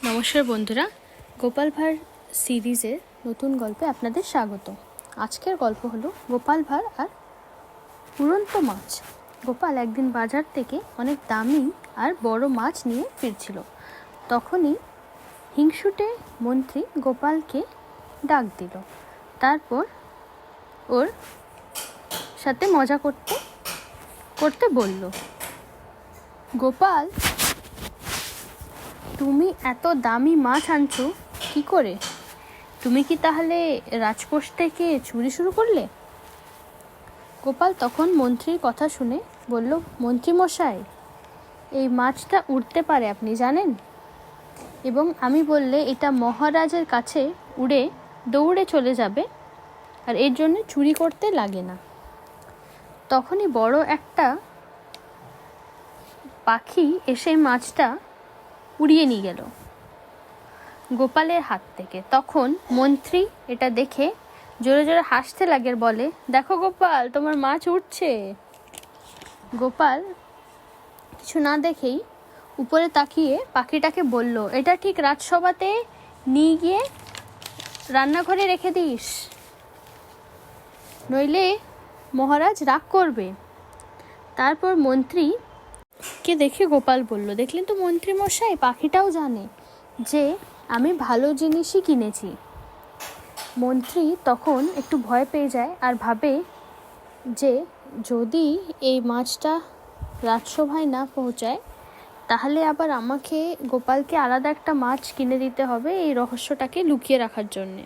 নমস্কার বন্ধুরা, গোপাল ভাঁড় সিরিজের নতুন গল্পে আপনাদের স্বাগত। আজকের গল্প হলো গোপাল ভাঁড় আর উড়ন্ত মাছ। গোপাল একদিন বাজার থেকে অনেক দামি আর বড় মাছ নিয়ে ফিরছিল। তখনই হিংসুটে মন্ত্রী গোপালকে ডাক দিল। তারপর ওর সাথে মজা করতে করতে বলল, গোপাল, তুমি এত দামি মাছ আনছো কি করে? তুমি কি তাহলে রাজকোষ থেকে চুরি শুরু করলে? গোপাল তখন মন্ত্রীর কথা শুনে বলল, মন্ত্রী মশাই, এই মাছটা উড়তে পারে, আপনি জানেন? এবং আমি বললে এটা মহারাজের কাছে উড়ে দৌড়ে চলে যাবে, আর এর জন্য চুরি করতে লাগে না। তখনই বড় একটা পাখি এসে মাছটা উড়িয়ে নিয়ে গেল গোপালের হাত থেকে। তখন মন্ত্রী এটা দেখে জোরে জোরে হাসতে লাগে, বলে, দেখো গোপাল, তোমার মাছ উঠছে। গোপাল কিছু না দেখেই উপরে তাকিয়ে পাখিটাকে বলল, এটা ঠিক রাজসভাতে নিয়ে গিয়ে রান্নাঘরে রেখে দিস, নইলে মহারাজ রাগ করবে। তারপর মন্ত্রীকে দেখে গোপাল বলল, দেখলেন তো মন্ত্রী মশাই, পাখিটাও জানে যে আমি ভালো জিনিসই কিনেছি। মন্ত্রী তখন একটু ভয় পেয়ে যায় আর ভাবে যে যদি এই মাছটা রাজসভায় না পৌঁছায় তাহলে আবার আমাকে গোপালকে আলাদা একটা মাছ কিনে দিতে হবে এই রহস্যটাকে লুকিয়ে রাখার জন্যে।